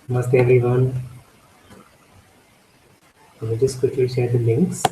Namaste everyone. I will just quickly share the links.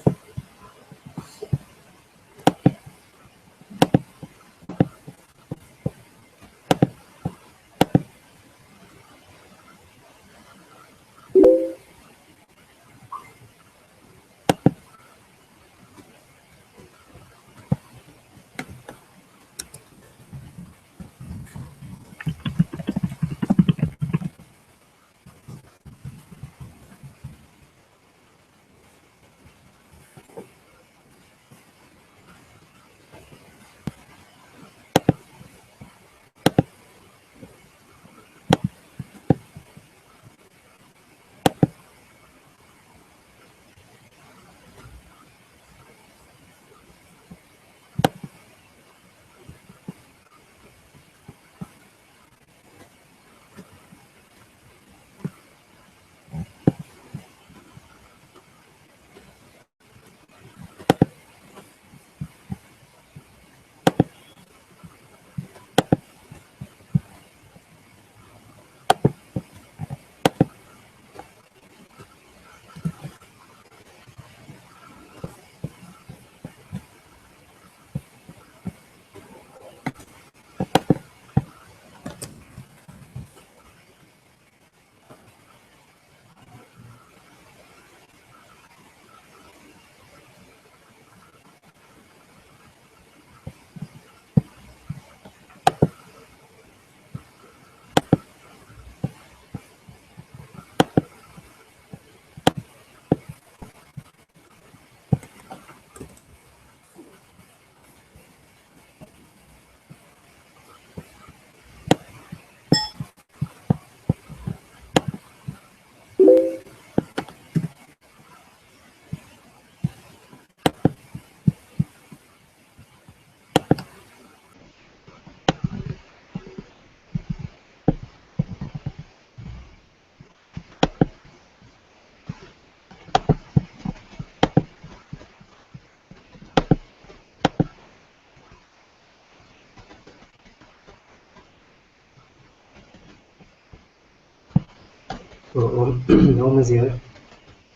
So Om is here.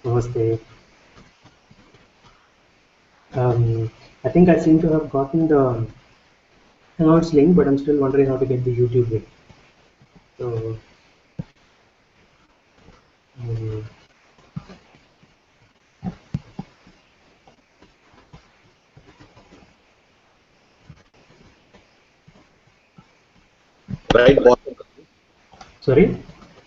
Namaste. I think I seem to have gotten the Hangouts link, but I'm still wondering how to get the YouTube link. So um, Right bottom, sorry.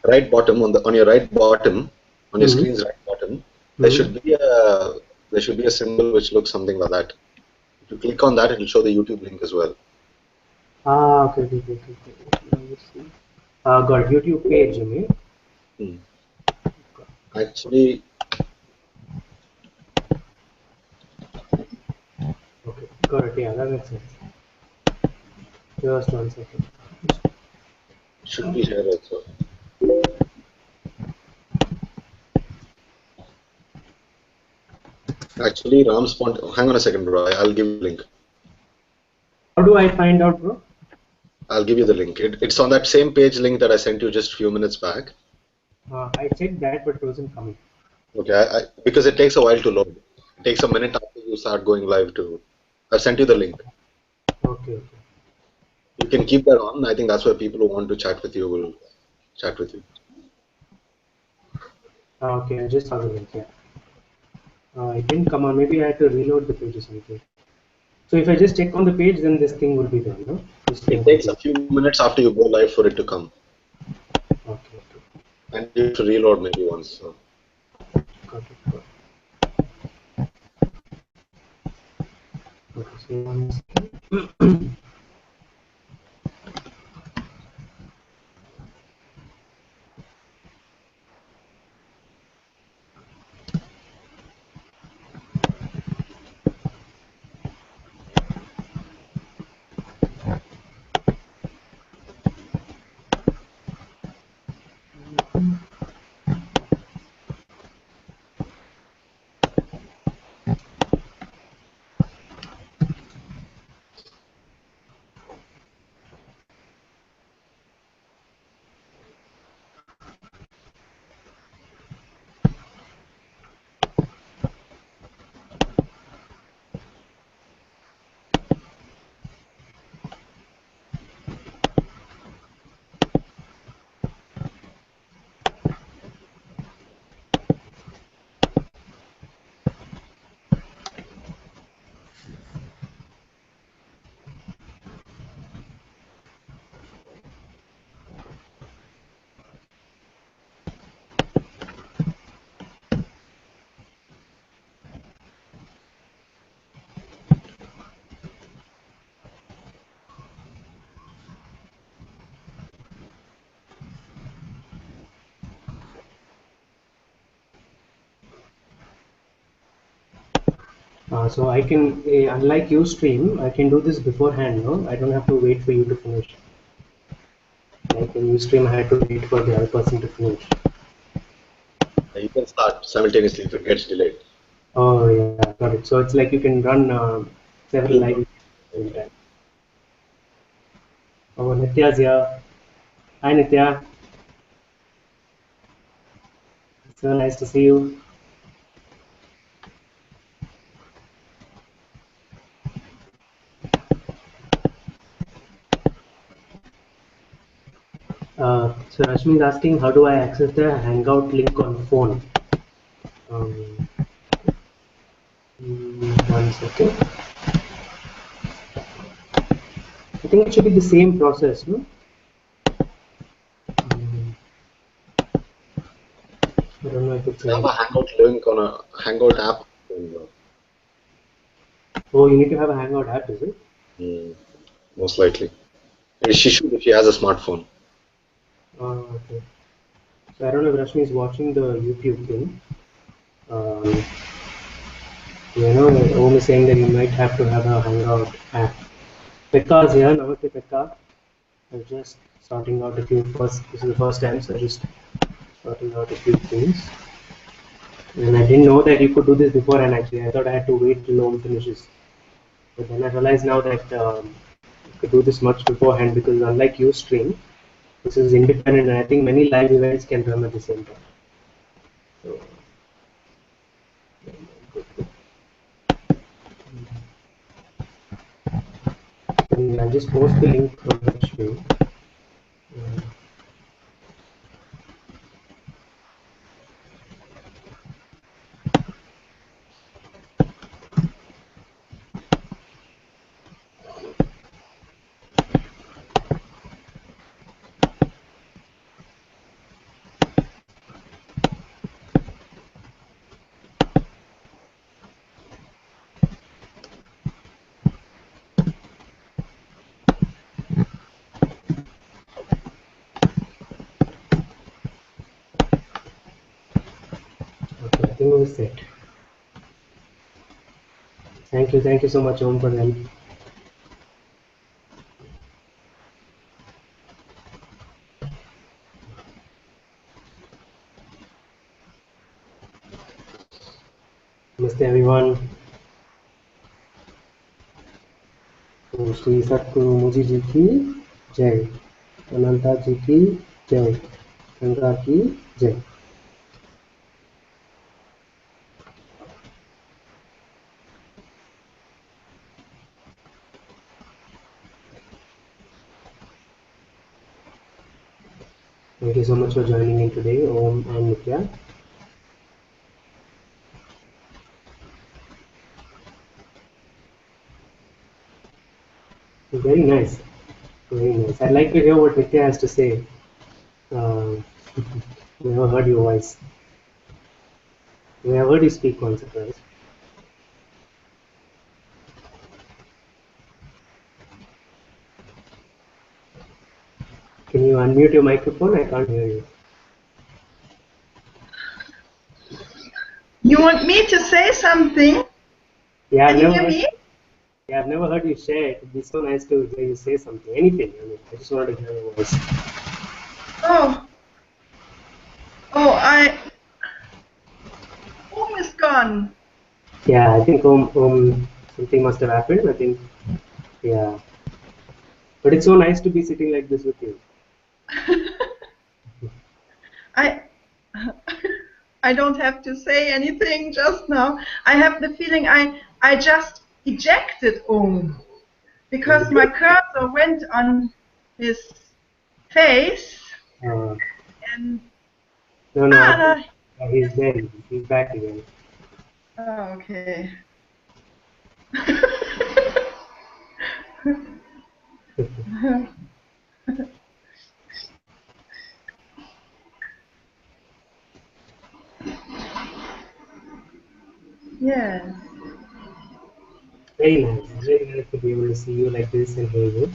right bottom on your right bottom on your Mm-hmm. screen's right bottom, Mm-hmm. there should be a symbol which looks something like that. If you click on that, it will show the YouTube link as well. Okay. Let me see. Got YouTube page, you mean? Hmm. Actually, Okay, got it. Yeah, that makes sense. Just 1 second. should be here also. Actually, Ram's point. Hang on a second, bro. I'll give you the link. How do I find out, bro? I'll give you the link. It's on that same page link that I sent you just a few minutes back. I checked that, but it wasn't coming. Okay, because it takes a while to load. It takes a minute after you start going live to. I've sent you the link. Okay. You can keep that on. I think that's where people who want to chat with you will chat with you. Okay, I just saw the link. Yeah. It didn't come on. Maybe I had to reload the page or something. So if I just check on the page, then this thing will be there, no? This It link will takes be a few minutes after you go live for it to come, there. Okay. and you have to reload maybe once. So. Got it. Okay, so 1 second. So I can, unlike Ustream, I can do this beforehand. No, I don't have to wait for you to finish. Like in Ustream, I had to wait for the other person to finish. You can start simultaneously if it gets delayed. Oh yeah, got it. So it's like you can run several live at the same time. Oh, Nitya's here. Hi Nitya. So nice to see you. So Rashmi is asking, how do I access the Hangout link on phone? Um, 1 second. I think it should be the same process, no? I don't know if it's You have like. a Hangout link on a Hangout app. Oh, you need to have a Hangout app, is it? Most likely. She should if she has a smartphone. Okay. So I don't know if Rashmi is watching the YouTube thing. Um, Om is saying that you might have to have a Hangout app. Pekka is here. Namaste, Pekka. I'm just sorting out a few first. This is the first time, so just sorting out a few things. And I didn't know that you could do this before, and actually, I thought I had to wait till Om finishes. But then I realized now that you could do this much beforehand because unlike Ustream, this is independent, and I think many live events can run at the same time. So, and I'll just post the link from Rashmi. Okay, I think it was set. Thank you so much, Om, for the help. Namaste, everyone. तो श्री सतगुरु मुझी जी की जय, अनंता जी की जय, गंगा की जय. Thank you so much for joining in today, Om and Nitya. Very nice. Very nice. I'd like to hear what Nitya has to say. Never heard your voice. Never heard you speak once or twice. Can you unmute your microphone? I can't hear you. You want me to say something? Yeah, Can you hear me? Yeah, I've never heard you share. It'd be so nice to hear you say something. Anything. I just wanted to hear your voice. Oh, Om is gone. Yeah, I think something must have happened. I think, yeah. But it's so nice to be sitting like this with you. I don't have to say anything just now. I have the feeling I just ejected Om because my cursor went on his face and No, he's there. He's back again. Oh, okay. Yes. Very nice. Very nice to be able to see you like this and hear you.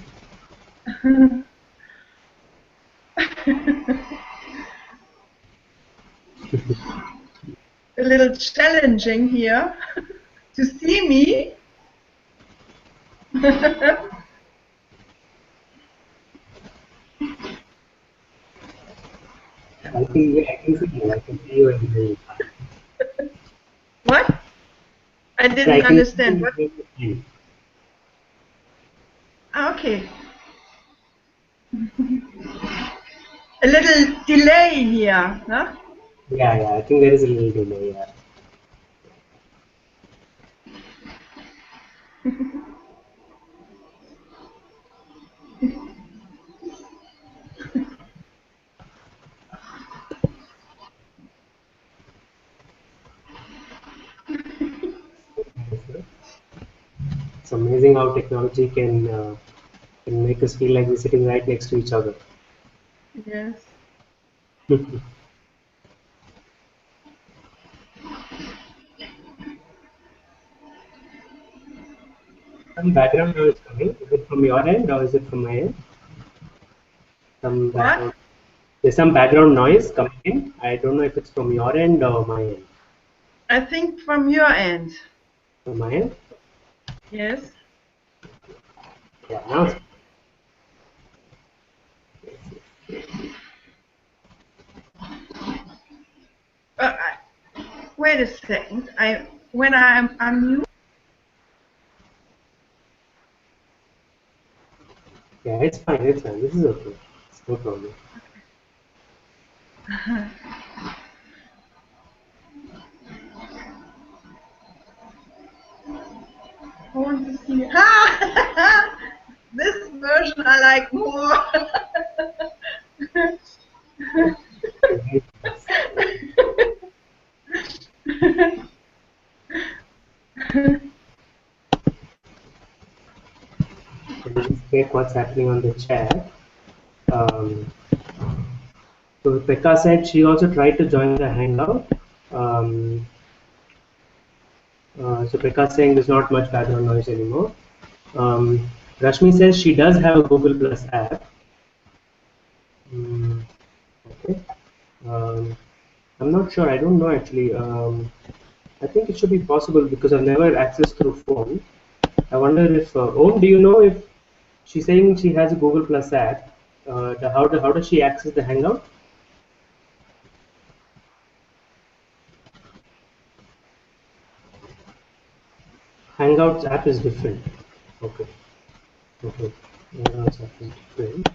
A little challenging here to see me. I can see you. I can see you in the. What? I I didn't can see understand. What? you in the. Ah, okay. A little delay here, huh? Yeah. I think there is a little delay. Yeah. It's amazing how technology can make us feel like we're sitting right next to each other. Yes. Some background noise coming. Is it from your end or is it from my end? Some What? background. There's some background noise coming in. I don't know if it's from your end or my end. I think from your end. From my end? Yes. Yeah. Now it's Wait a second. When I'm unmute. yeah. It's fine. It's fine. This is okay. It's no problem. I want to see. Ha! This version I like more. Let me just check what's happening on the chat. Um, so Pekka said she also tried to join the Hangout. Um, so Pekka saying there's not much background noise anymore. Rashmi says she does have a Google Plus app. Okay. Um, I'm not sure. I don't know actually. I think it should be possible because I've never accessed through phone. I wonder if Om, do you know if she's saying she has a Google Plus app? How does she access the Hangout? Hangouts app is different. Okay. Okay. Hangouts app is different.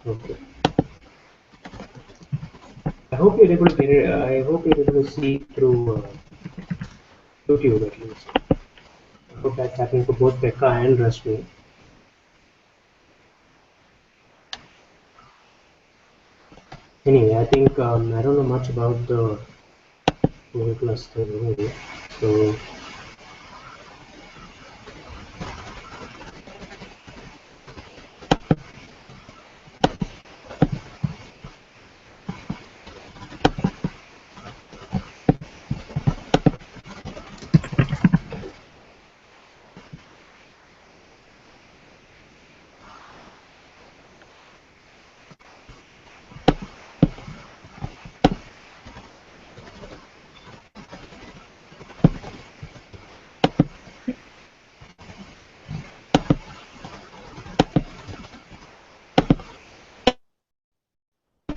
Okay. I hope you're able to get it. I hope you're able to see through YouTube at least. I hope that's happening for both Pekka and Rashmi. Anyway, I think I don't know much about the Google Plus thing anyway. So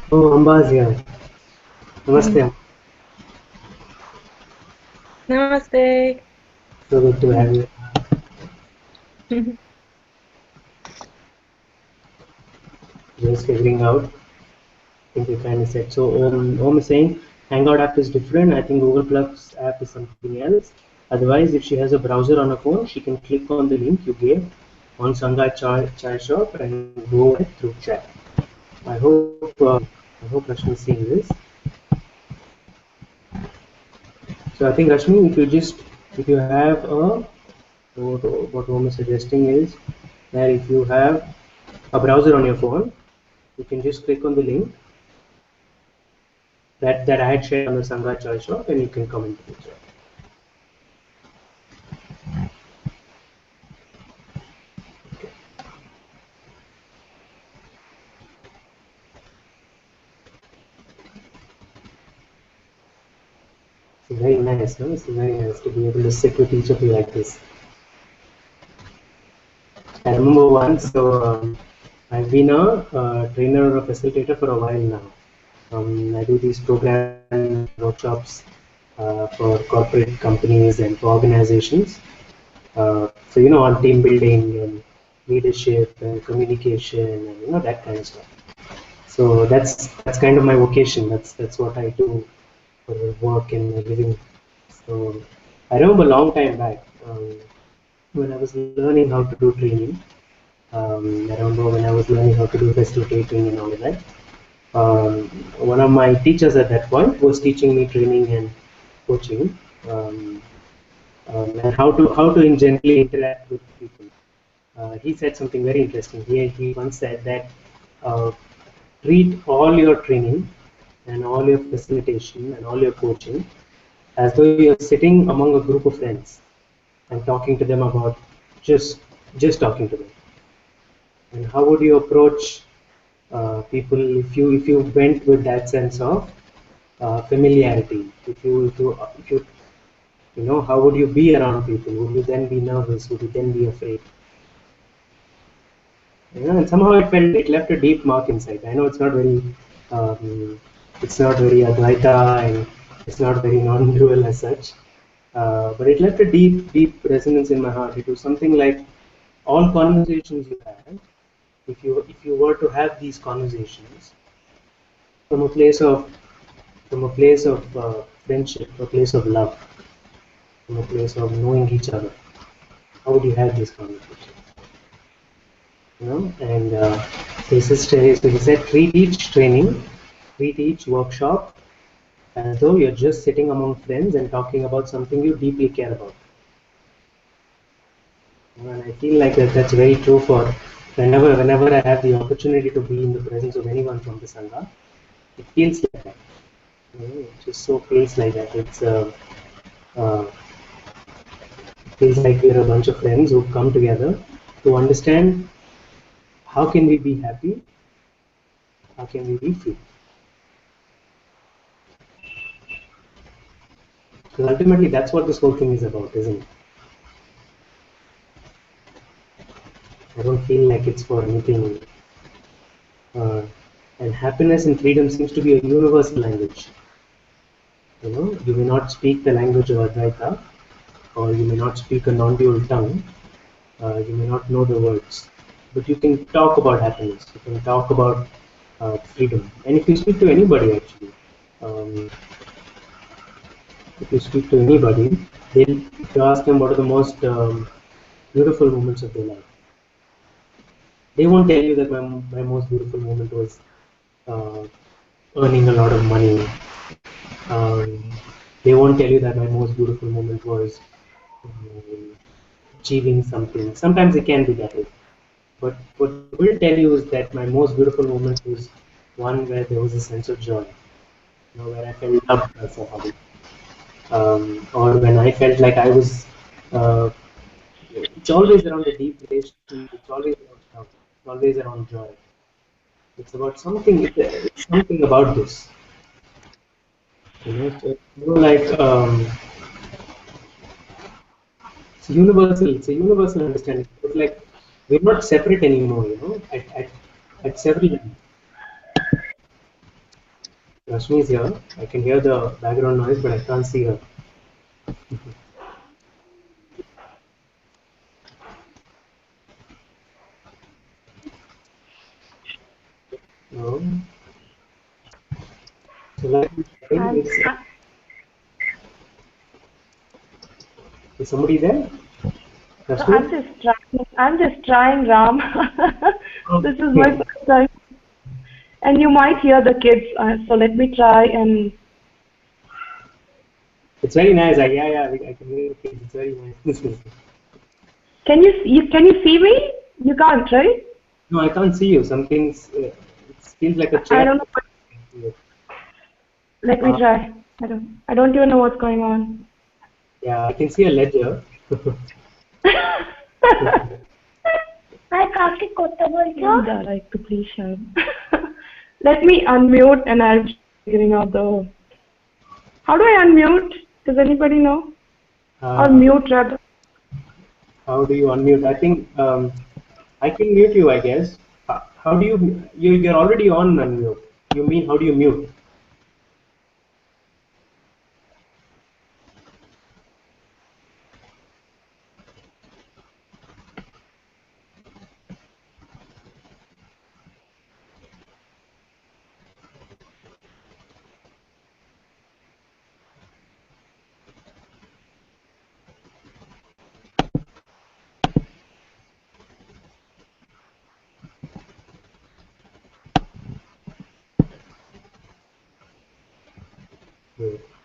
oh, Amba's here. Namaste. Namaste. So good to have you. Just figuring out. I think we kind of said. So Om is saying Hangout app is different. I think Google Plus app is something else. Otherwise, if she has a browser on her phone, she can click on the link you gave on Sangha Chai Shop and go through chat. I hope Rashmi is seeing this. So I think Rashmi, if you have what Om is suggesting is that if you have a browser on your phone, you can just click on the link that I had shared on the Sangha Chai Shop and you can come into the chat. very nice, no? It's very nice to be able to sit with each of you like this. I remember once, I've been a trainer or a facilitator for a while now. I do these program workshops for corporate companies and for organizations. So, you know, on team building and leadership and communication and, you know, that kind of stuff. So that's kind of my vocation. That's what I do for work and my living. So I remember a long time back when I was learning how to do training. I remember when I was learning how to do facilitating and all of that. One of my teachers at that point was teaching me training and coaching, and how to in generally interact with people. He said something very interesting. He once said that treat all your training and all your facilitation and all your coaching as though you're sitting among a group of friends and talking to them about just talking to them. And how would you approach people if you went with that sense of familiarity? If you you know, how would you be around people? Would you then be nervous? Would you then be afraid? You know, and somehow it left a deep mark inside. I know it's not very Advaita and it's not very non-dual as such, but it left a deep resonance in my heart. It was something like all conversations you have. If you were to have these conversations from a place of friendship, a place of love, from a place of knowing each other, how would you have these conversations? You know, and he said, treat each training, treat each workshop as though you're just sitting among friends and talking about something you deeply care about. And I feel like that's very true for whenever I have the opportunity to be in the presence of anyone from the Sangha. It feels like that. You know, it just so feels like that. It feels like we're a bunch of friends who come together to understand how can we be happy, how can we be free. Because ultimately that's what this whole thing is about, isn't it? I don't feel like it's for anything. And happiness and freedom seems to be a universal language. You know, you may not speak the language of Advaita, or you may not speak a non-dual tongue. You may not know the words, but you can talk about happiness. You can talk about freedom. And if you speak to anybody, actually, if you ask them what are the most beautiful moments of their life, they won't tell you that my most beautiful moment was earning a lot of money. They won't tell you that my most beautiful moment was achieving something. Sometimes it can be that way. But what I will tell you is that my most beautiful moment was one where there was a sense of joy. You know, where I felt loved by somebody. Or when I felt like I was, it's always around a deep relation, it's always around love, it's always around joy. It's about something about this. You know, so, you know, like it's universal understanding. It's like we're not separate anymore, you know, at several levels. Rashmi is here. I can hear the background noise, but I can't see her. No. So like, is somebody there? No, I'm just trying, Ram. This is my first time. And you might hear the kids, so let me try and... It's very nice. I can hear the kids. It's very nice. Can you see me? You can't, right? No, I can't see you. Something's, it feels like a chair. I don't know. Let me try. I don't even know what's going on. Yeah, I can see a ledger. Please shut up. Let me unmute and I'm figuring out the... How do I unmute? Does anybody know? Or mute rather. How do you unmute? I think I can mute you, I guess. How do you're already on unmute. You mean, how do you mute?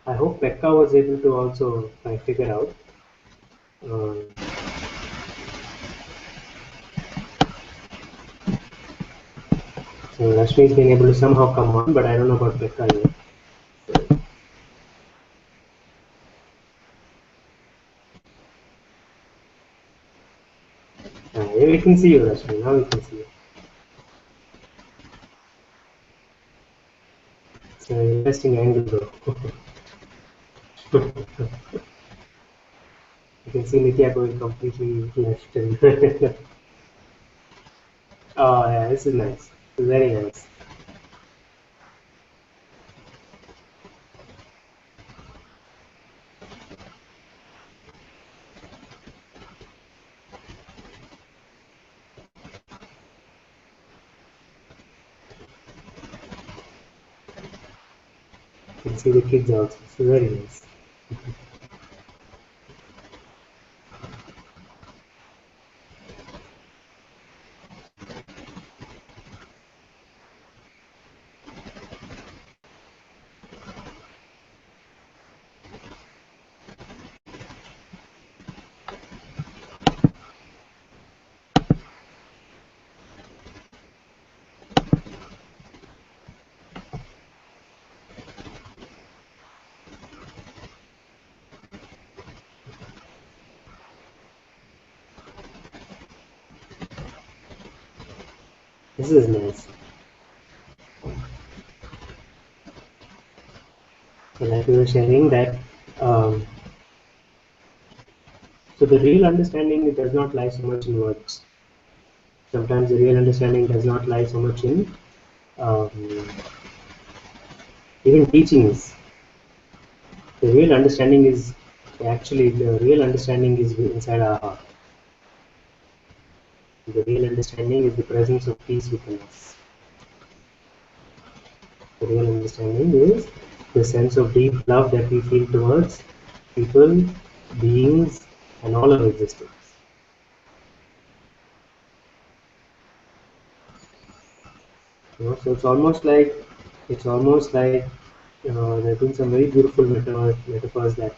I hope Pekka was able to also figure out. So Rashmi's been able to somehow come on, but I don't know about Pekka yet. We can see you, Rashmi. Now we can see you. It's an interesting angle, though. You can see Nitya going completely left. And oh, yeah, this is nice. Very nice. You can see the kids also. It's very nice. This is nice. So like we were sharing that, so the real understanding does not lie so much in words. Sometimes the real understanding does not lie so much in even teachings. The real understanding is inside our heart. The real understanding is the presence of peace within us. The real understanding is the sense of deep love that we feel towards people, beings, and all of existence. So it's almost like there have been some very beautiful metaphors that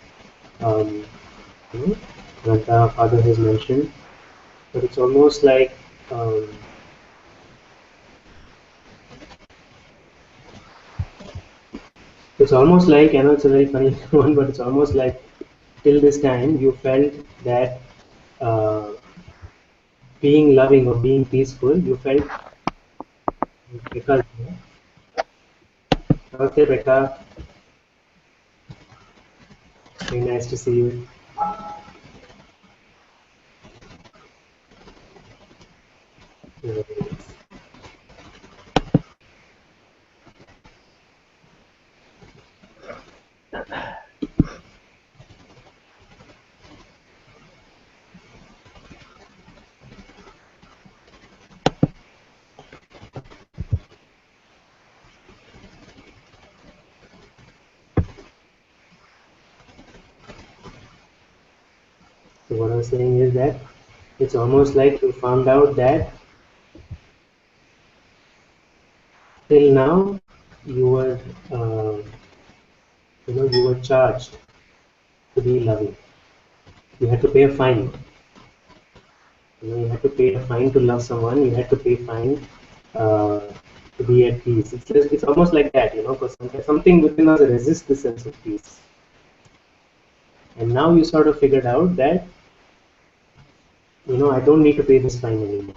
Grantha Father has mentioned, but it's almost like I know it's a very funny one, but it's almost like till this time you felt that being loving or being peaceful, you felt because okay, Becca, very nice to see you. So what I was saying is that it's almost like you found out that till now you were you were charged to be loving. You had to pay a fine. You had to pay a fine to love someone. You had to pay a fine to be at peace. It's almost like that, because something within us resists the sense of peace. And now you sort of figured out that I don't need to pay this fine anymore.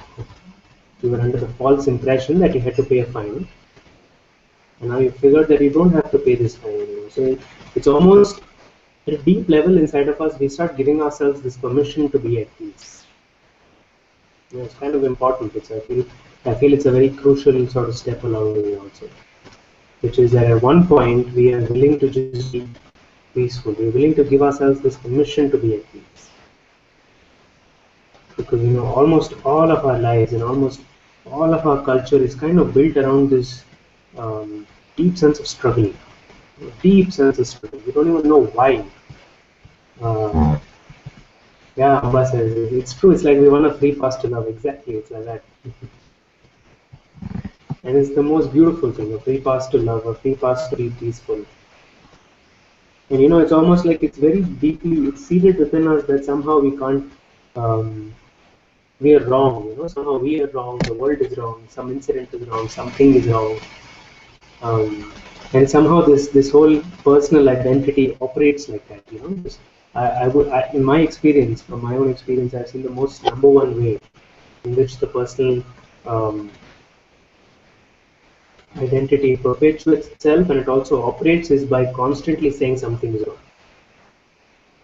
You were under the false impression that you had to pay a fine, and now you figured that you don't have to pay this fine anymore. So it's almost at a deep level inside of us, we start giving ourselves this permission to be at peace. You know, it's kind of important. I feel it's a very crucial sort of step along the way also, which is that at one point we are willing to just be peaceful. We're willing to give ourselves this permission to be at peace. Because you know, almost all of our lives and almost all of our culture is kind of built around this deep sense of struggle. Deep sense of struggle. We don't even know why. Yeah, Amba says it's true. It's like we want a free pass to love. Exactly, it's like that. And it's the most beautiful thing: a free pass to love, a free pass to be peaceful. And you know, it's almost like it's very deeply, it's seated within us that somehow we can't. We are wrong. You know, somehow we are wrong. The world is wrong. Some incident is wrong. Something is wrong. And somehow this whole personal identity operates like that. You know. In my experience, from my own experience, I've seen the most number one way in which the personal identity perpetuates itself and it also operates is by constantly saying something is wrong.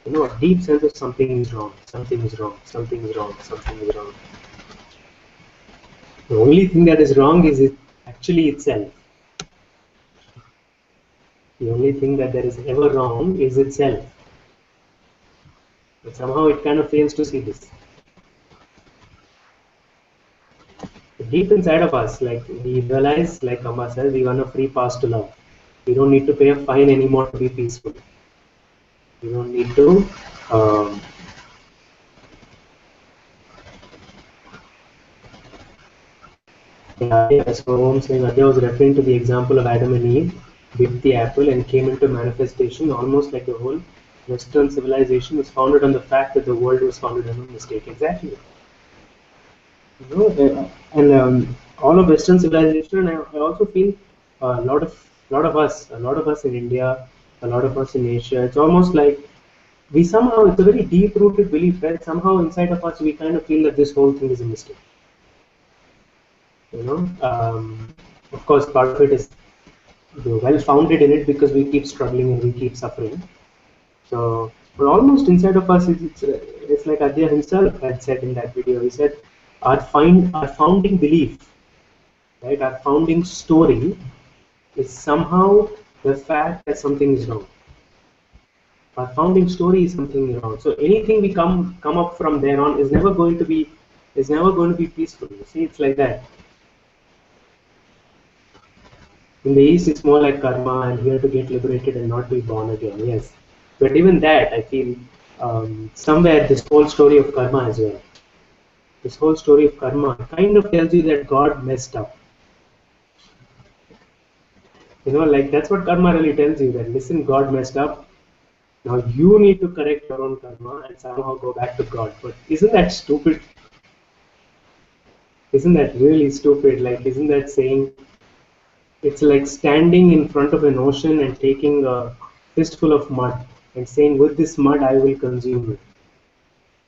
You know, a deep sense of something is wrong, something is wrong, something is wrong, something is wrong. The only thing that is wrong is it actually itself. The only thing that there is ever wrong is itself. But somehow it kind of fails to see this. Deep inside of us, like we realize, like Amma said, we want a free pass to love. We don't need to pay a fine anymore to be peaceful. We don't need to so Om saying Adya was referring to the example of Adam and Eve bit the apple and came into manifestation almost like the whole Western civilization was founded on the fact that the world was founded on a mistake. Exactly. You know, and all of Western civilization, I also feel a lot of us in India, a lot of us in Asia. It's almost like we somehow, it's a very deep-rooted belief that somehow inside of us we kind of feel that this whole thing is a mistake. You know, of course, part of it is well-founded in it because we keep struggling and we keep suffering. So, but almost inside of us, it's like Adya himself had said in that video. He said, our founding belief, right? Our founding story is somehow the fact that something is wrong. Our founding story is something wrong. So anything we come up from there on is never going to be peaceful. You see, it's like that. In the East, it's more like karma and here to get liberated and not be born again. Yes, but even that, I feel somewhere this whole story of karma as well. This whole story of karma kind of tells you that God messed up. You know, like that's what karma really tells you, that listen, God messed up. Now you need to correct your own karma and somehow go back to God. But isn't that stupid? Isn't that really stupid? Like, isn't that saying, it's like standing in front of an ocean and taking a fistful of mud and saying, with this mud I will consume it.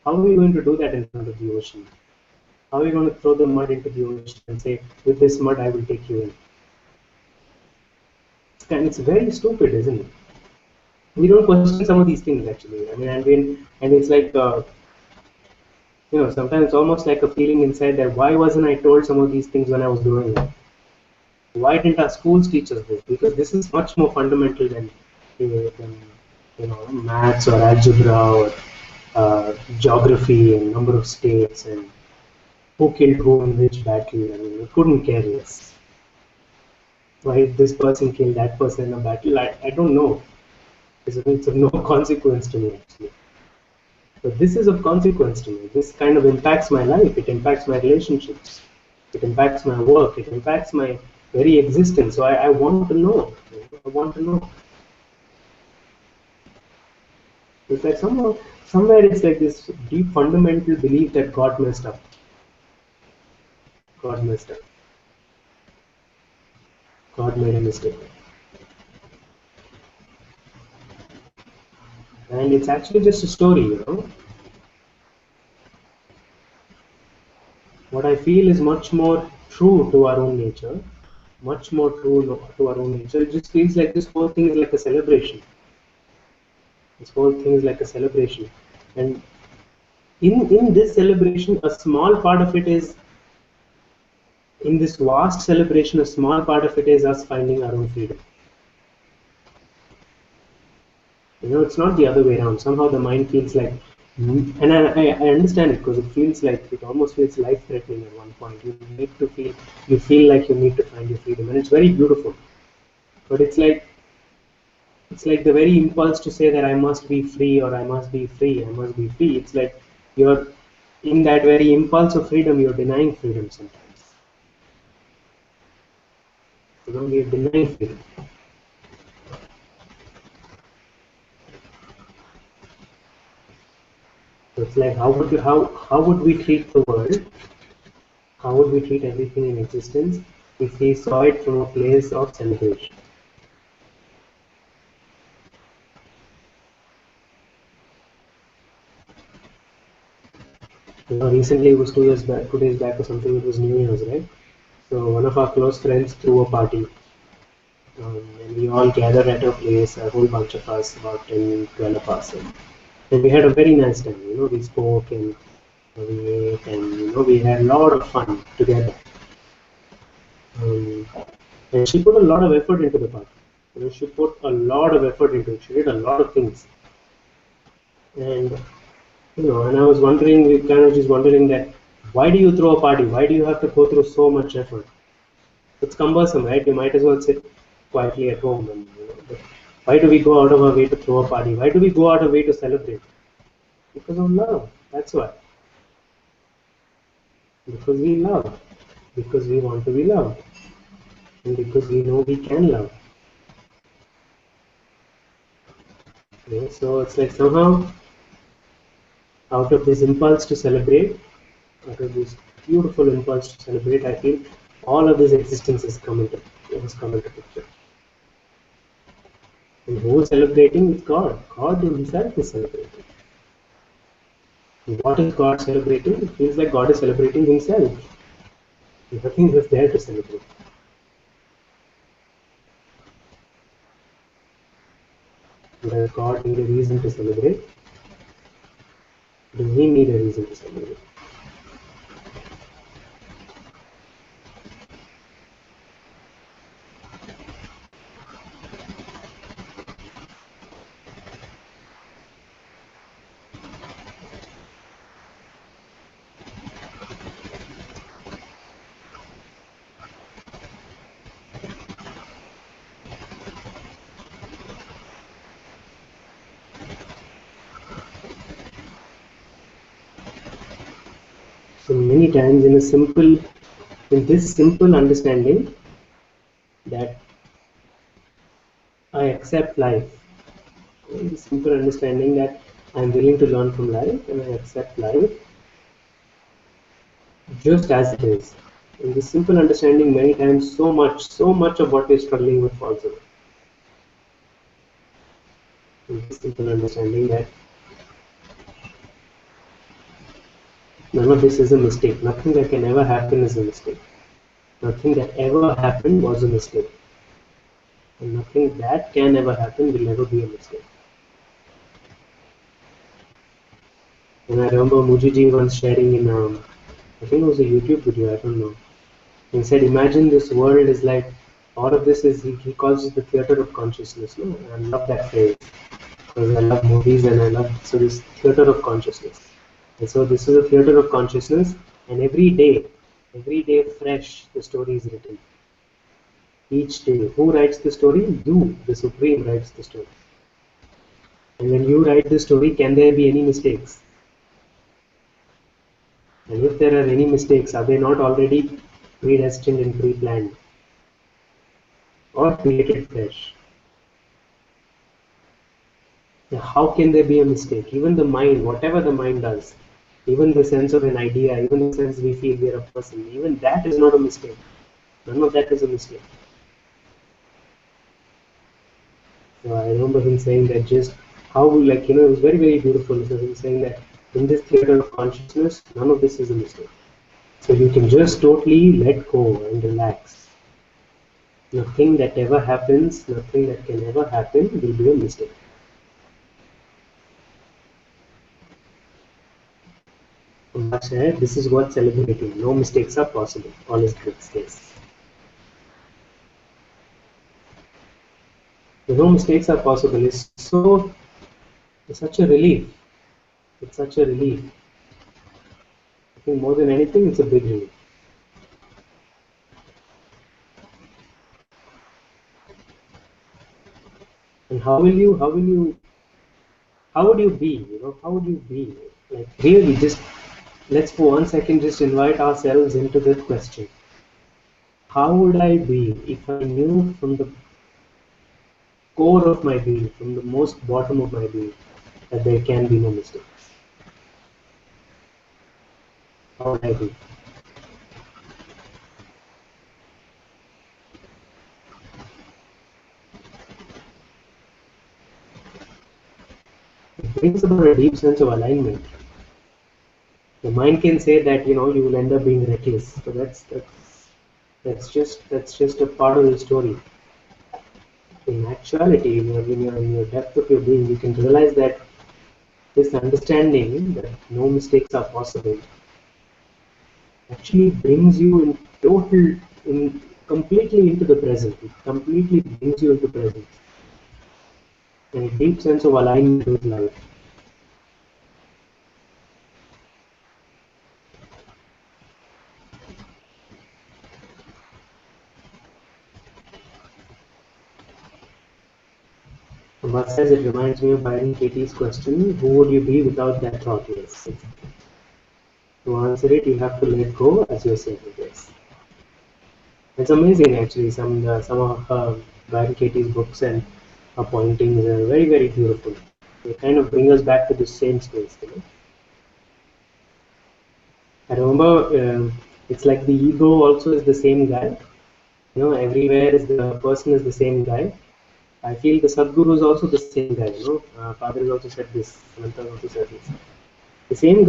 How are we going to do that in front of the ocean? How are we going to throw the mud into the ocean and say, with this mud I will take you in? It's very stupid, isn't it? We don't question some of these things actually. I mean, and it's like, you know, sometimes it's almost like a feeling inside that why wasn't I told some of these things when I was growing up? Why didn't our schools teach us this? Because this is much more fundamental than you know, maths or algebra or geography and number of states and who killed who in which battle. I mean, we couldn't care less. Why this person killed that person in a battle? I don't know. It's of no consequence to me actually. But this is of consequence to me. This kind of impacts my life. It impacts my relationships. It impacts my work. It impacts my very existence. So I want to know. I want to know. It's like somewhere it's like this deep fundamental belief that God messed up. God messed up. God made a mistake. And it's actually just a story, you know. What I feel is much more true to our own nature. Much more true to our own nature. It just feels like this whole thing is like a celebration. This whole thing is like a celebration, and in this celebration, a small part of it is, in this vast celebration, a small part of it is us finding our own freedom. It's not the other way around. Somehow the mind feels like, and I understand it, because it almost feels life-threatening at one point. You feel like you need to find your freedom, and it's very beautiful. But it's like the very impulse to say that I must be free, or I must be free, I must be free. It's like you're, in that very impulse of freedom, you're denying freedom sometimes. You're denying freedom. So it's like, how would we treat the world? How would we treat everything in existence if we saw it from a place of celebration? Recently, it was 2 days back or something, it was New Year's, right? So one of our close friends threw a party, and we all gathered at a place, a whole bunch of us, about 10, 12 of us, and we had a very nice time. We spoke and we ate, and we had a lot of fun together. And she put a lot of effort into the party. She put a lot of effort into it. She did a lot of things, and and I was wondering, we kind of just wondering that, why do you throw a party? Why do you have to go through so much effort? It's cumbersome, right? You might as well sit quietly at home. And but why do we go out of our way to throw a party? Why do we go out of our way to celebrate? Because of love. That's why. Because we love. Because we want to be loved. And because we know we can love. Okay, so it's like somehow, out of this impulse to celebrate, out of this beautiful impulse to celebrate, I feel all of this existence has come into picture. And who is celebrating? It's God. God himself is celebrating. And what is God celebrating? It feels like God is celebrating himself. Nothing is there to celebrate. Does God need a reason to celebrate? Do we need a reason to celebrate? So many times in this simple understanding that I accept life, in this simple understanding that I'm willing to learn from life and I accept life just as it is. In this simple understanding, many times so much of what we're struggling with falls away. In this simple understanding that none of this is a mistake. Nothing that can ever happen is a mistake. Nothing that ever happened was a mistake. And nothing that can ever happen will ever be a mistake. And I remember Mujiji once sharing in, I think it was a YouTube video, I don't know. He said, imagine this world is like, all of this is, he calls it the theater of consciousness. No? I love that phrase, because I love movies and so this theater of consciousness. And so this is a theater of consciousness, and every day fresh, the story is written. Each day. Who writes the story? You, the Supreme, writes the story. And when you write the story, can there be any mistakes? And if there are any mistakes, are they not already predestined and pre-planned? Or created fresh? Now, how can there be a mistake? Even the mind, whatever the mind does, even the sense of an idea, even the sense we feel we are a person, even that is not a mistake. None of that is a mistake. So I remember him saying that just how, it was very, very beautiful. So him saying that in this theater of consciousness, none of this is a mistake. So you can just totally let go and relax. Nothing that ever happens, nothing that can ever happen will be a mistake. This is what celebrating. No mistakes are possible. All is great stays. The no mistakes are possible is it's such a relief. It's such a relief. I think more than anything, it's a big relief. And how would you be? How would you be? Like really, just let's for 1 second just invite ourselves into this question. How would I be if I knew from the core of my being, from the most bottom of my being, that there can be no mistakes? How would I be? It brings about a deep sense of alignment. The mind can say that you will end up being reckless, but that's just a part of the story. In actuality, in your depth of your being, you can realize that this understanding that no mistakes are possible actually brings you in completely into the present. It completely brings you into presence and a deep sense of alignment with life. But says it reminds me of Byron Katie's question: who would you be without that thought? Yes. To answer it, you have to let go, as you said. Yes. It's amazing, actually. Some of Byron Katie's books and her pointings are very, very beautiful. They kind of bring us back to the same space. I remember it's like the ego also is the same guy. Everywhere is the person is the same guy. I feel the Sadguru is also the same guy. Father has also said this. Samantha has also said this. The same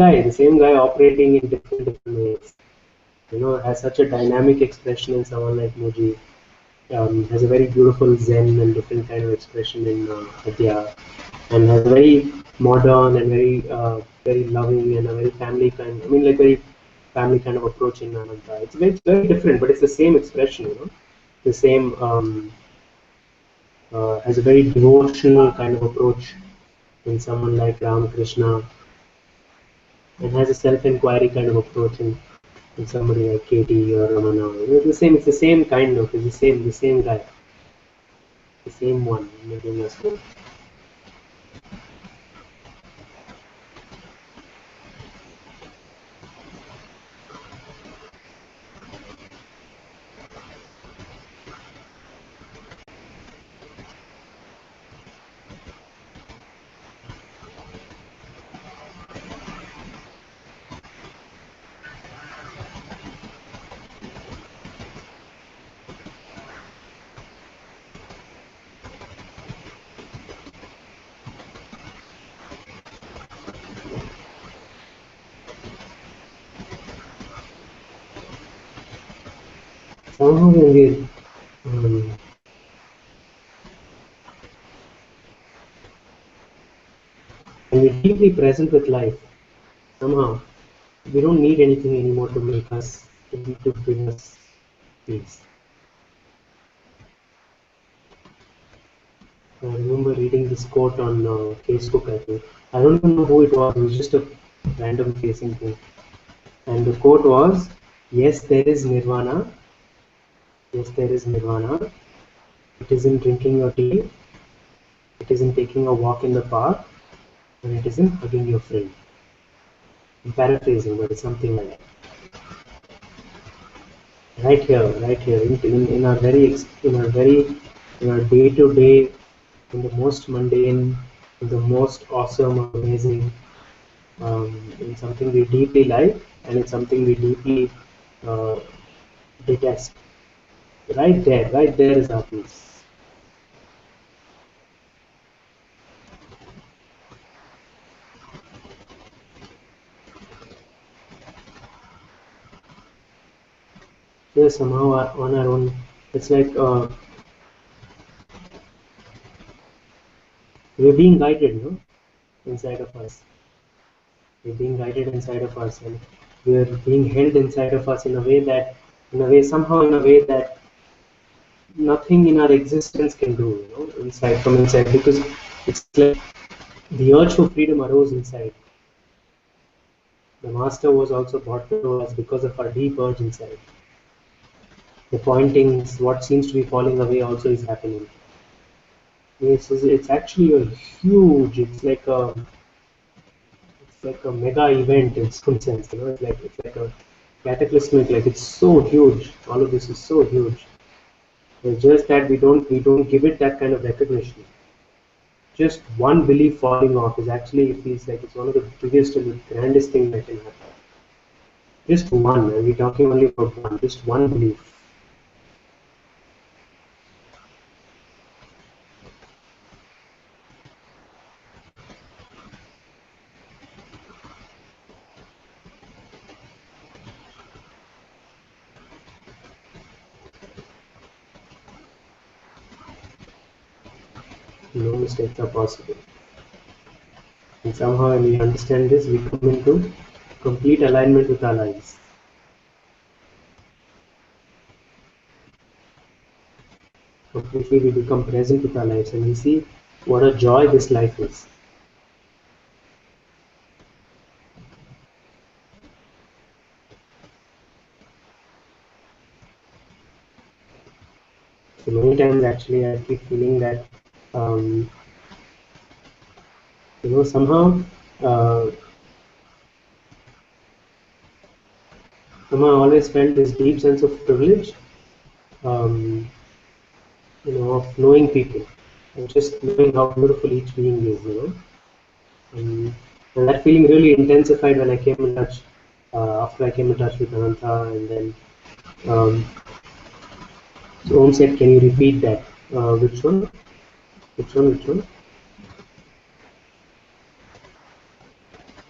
guy operating in different ways. Has such a dynamic expression in someone like Moji. Has a very beautiful Zen and different kind of expression in Adya, and has a very modern and very loving and a very family kind. I mean, like very family kind of approach in Ananta. It's very different, but it's the same expression. The same has a very devotional kind of approach in someone like Ramakrishna, and has a self-inquiry kind of approach in somebody like Katie or Ramana. It's the same kind of. It's the same guy, the same one making us go. Somehow when we're deeply present with life, somehow we don't need anything anymore to make us, to bring us peace. I remember reading this quote on Facebook, I think. I don't even know who it was just a random facing thing. And the quote was, yes, there is nirvana. Yes, there is nirvana. It isn't drinking your tea. It isn't taking a walk in the park. And it isn't hugging your friend. I'm paraphrasing, but it's something like that. Right here, in our day to day, in the most mundane, in the most awesome, amazing, in something we deeply like, and it's something we deeply detest. Right there is our peace. Yeah, somehow on our own, it's like we're being guided, inside of us. We're being guided inside of us, and we're being held inside of us in a way that, nothing in our existence can do, inside, from inside, because it's like the urge for freedom arose inside. The master was also brought to us because of our deep urge inside. The pointings, what seems to be falling away, also is happening. It's actually a huge. It's like a mega event in some sense. It's like a cataclysmic. Like it's so huge. All of this is so huge. It's just that we don't give it that kind of recognition. Just one belief falling off is actually, it feels like it's one of the biggest and the grandest thing that can happen. Just one, and we're talking only about one. Just one belief. No mistakes are possible. And somehow when we understand this, we come into complete alignment with our lives. Completely we become present with our lives, and we see what a joy this life is. So many times actually I keep feeling that somehow I always felt this deep sense of privilege, of knowing people and just knowing how beautiful each being is, and that feeling really intensified when I came in touch, after I came in touch with Ananta, and then so Om said, can you repeat that? Which one?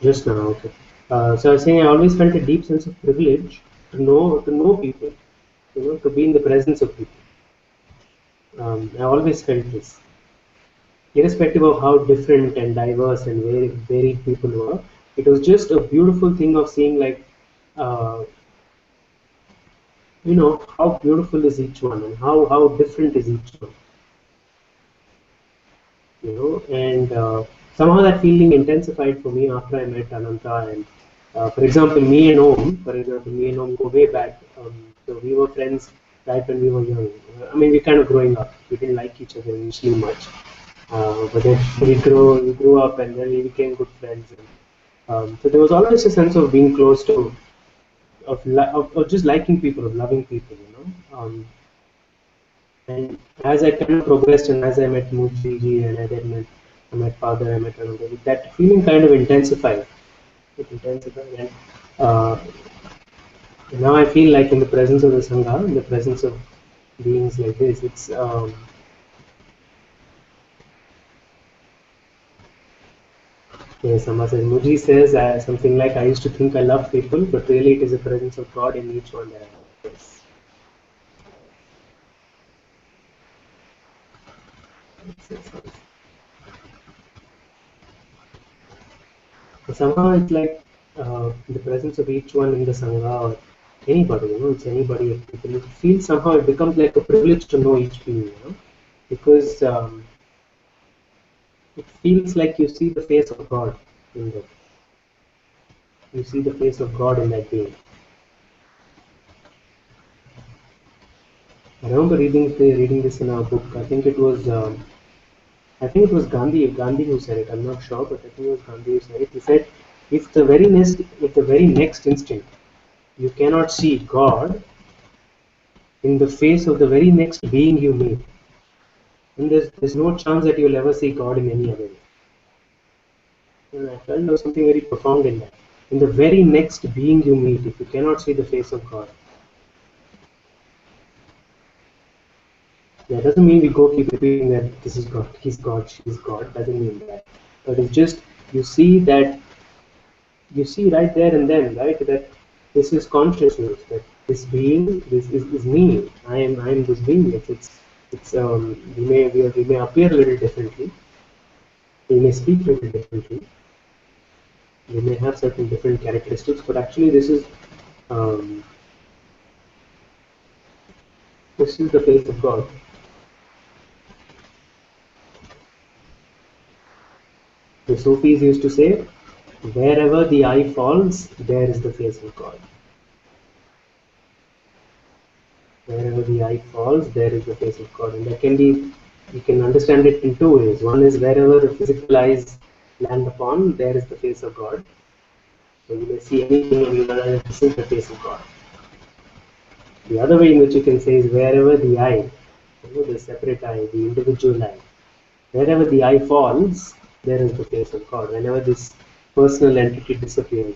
Just now, okay. So I was saying I always felt a deep sense of privilege to know people, to be in the presence of people. I always felt this, irrespective of how different and diverse and very varied people were. It was just a beautiful thing of seeing, like, how beautiful is each one and how different is each one. And somehow that feeling intensified for me after I met Ananta. And for example, me and Om go way back. So we were friends right when we were young. I mean, we kind of growing up. We didn't like each other initially much, but then we grew up, and then we became good friends. And, so there was always a sense of being close to, of just liking people, of loving people, and as I kind of progressed, and as I met Mujiji, and I met Father, I met Ananda, that feeling kind of intensified. It intensified, and now I feel like in the presence of the Sangha, in the presence of beings like this, it's Sama says, Muji says something like, I used to think I love people, but really it is the presence of God in each one that I love. Yes. So somehow it's like the presence of each one in the Sangha, or anybody, it's anybody. It feels somehow, it becomes like a privilege to know each being, because it feels like you see the face of God in them. You see the face of God in that being. I remember reading this in a book. I think it was Gandhi who said it. I'm not sure, but I think it was Gandhi who said it. He said, if the very next instant you cannot see God in the face of the very next being you meet, then there's no chance that you'll ever see God in any other way. And I felt there was something very profound in that. In the very next being you meet, if you cannot see the face of God, that doesn't mean we go keep repeating that this is God, he's God, she's God. Doesn't mean that. But it's just you see right there and then, right, that this is consciousness, that this being, this is me. I am this being. We may appear a little differently. We may speak a little differently. They may have certain different characteristics, but actually this is the face of God. The Sufis used to say, wherever the eye falls, there is the face of God. Wherever the eye falls, there is the face of God. And that can be, you can understand it in two ways. One is wherever the physical eyes land upon, there is the face of God. So you may see anything and you realize this is the face of God. The other way in which you can say is wherever the eye, the separate eye, the individual eye, wherever the eye falls, there is the face of God. Whenever this personal entity disappears,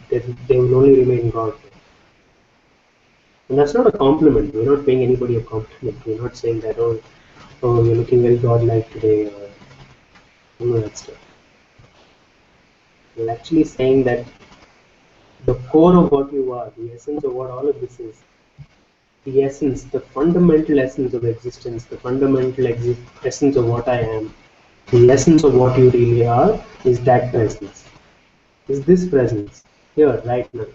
they will only remain God. And that's not a compliment. We're not paying anybody a compliment. We're not saying that, oh, you're looking very godlike today, or that stuff. We're actually saying that the core of what you are, the essence of what all of this is, the essence, the fundamental essence of existence, the fundamental essence of what I am, the essence of what you really are, is that presence. Is this presence here, right now.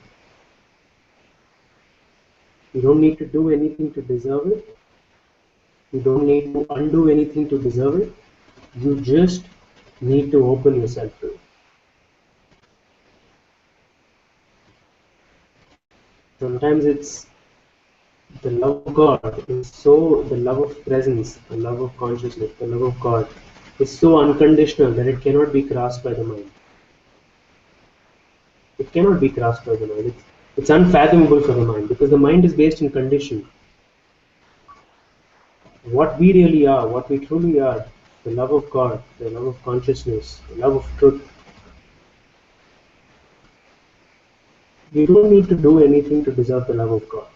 You don't need to do anything to deserve it. You don't need to undo anything to deserve it. You just need to open yourself to it. Sometimes it's the love of God is so, the love of presence, the love of consciousness, the love of God is so unconditional that it cannot be grasped by the mind. It cannot be grasped by the mind. It's unfathomable for the mind because the mind is based in condition. What we really are, what we truly are, the love of God, the love of consciousness, the love of truth. You don't need to do anything to deserve the love of God.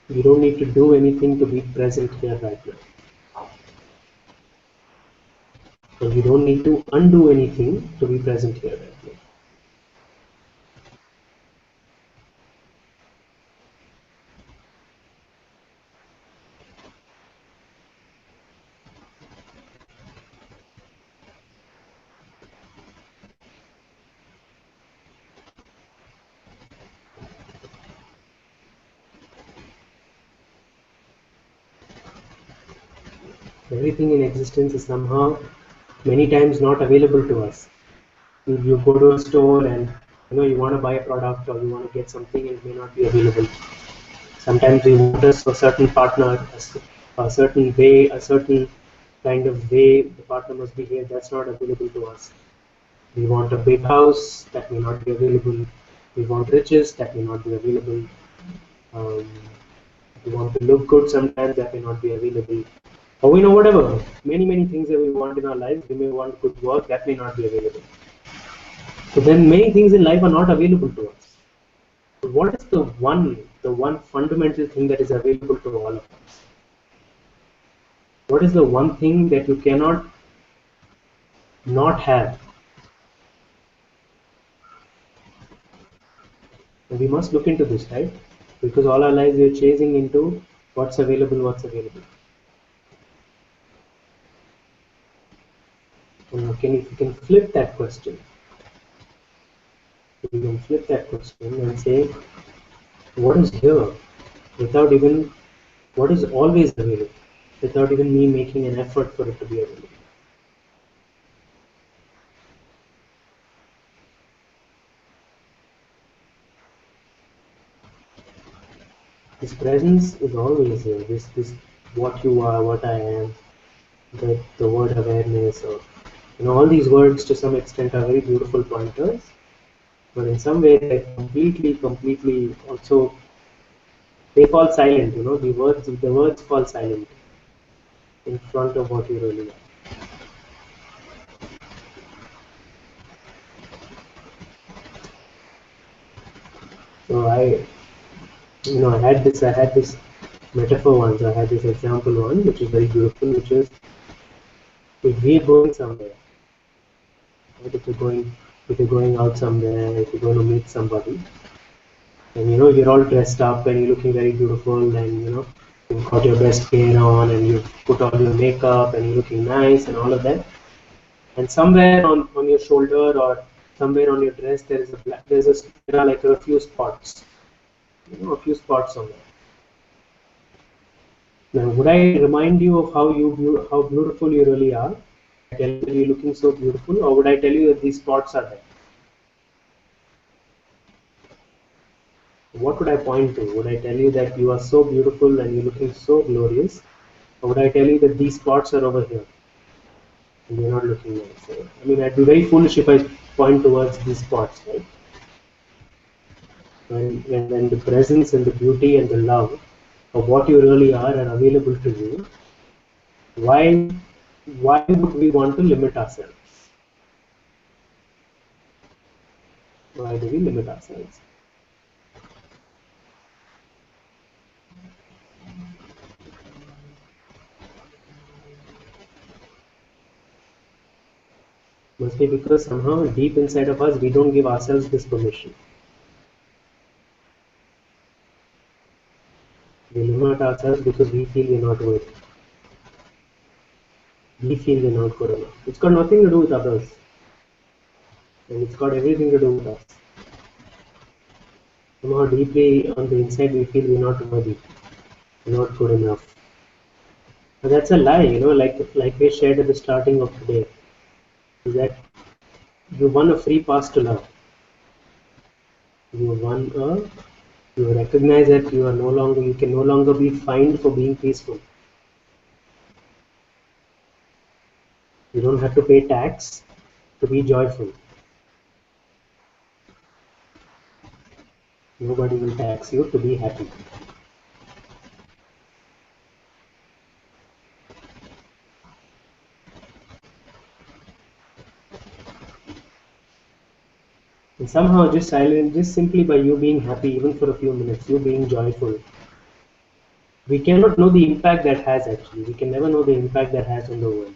You don't need to do anything to be present here right now. And you don't need to undo anything to be present here right now. Everything in existence is somehow many times not available to us. You go to a store and you want to buy a product or you want to get something and it may not be available. Sometimes we want a certain partner, a certain way, a certain kind of way the partner must behave. That's not available to us. We want a big house, that may not be available. We want riches, that may not be available. We want to look good sometimes, that may not be available. Or whatever, many things that we want in our lives. We may want good work, that may not be available. So then many things in life are not available to us. But what is the one fundamental thing that is available to all of us? What is the one thing that you cannot not have? And we must look into this, right? Because all our lives we are chasing into what's available. You can flip that question. You can flip that question and say, what is here without even, what is always available, without even me making an effort for it to be available. This presence is always here. This what you are, what I am, the word awareness, or all these words to some extent are very beautiful pointers, but in some way they completely also they fall silent. The words fall silent in front of what you really are. So I had this metaphor once. I had this example once, which is very beautiful, which is if we are going somewhere, right? If you're going out somewhere, if you're going to meet somebody, and you're all dressed up and you're looking very beautiful, and you've got your best gear on and you've put all your makeup and you're looking nice and all of that. And somewhere on your shoulder or somewhere on your dress there is a black, there are like a few spots, a few spots on there. Now, would I remind you of how beautiful you really are? Tell you that you're looking so beautiful, or would I tell you that these spots are there? What would I point to? Would I tell you that you are so beautiful and you're looking so glorious, or would I tell you that these spots are over here and you're not looking nice? I mean, I'd be very foolish if I point towards these spots, right? When the presence and the beauty and the love of what you really are available to you, why would we want to limit ourselves? Why do we limit ourselves? Must be because somehow deep inside of us we don't give ourselves this permission. We limit ourselves because we feel we're not worthy. We feel we're not good enough. It's got nothing to do with others. And it's got everything to do with us. Somehow deeply on the inside we feel we're not worthy. We're not good enough. But that's a lie, like we shared at the starting of today. Is that you won a free pass to love. You recognize that you can no longer be fined for being peaceful. You don't have to pay tax to be joyful. Nobody will tax you to be happy. And somehow just simply by you being happy, even for a few minutes, you being joyful, we cannot know the impact that has actually. We can never know the impact that has on the world.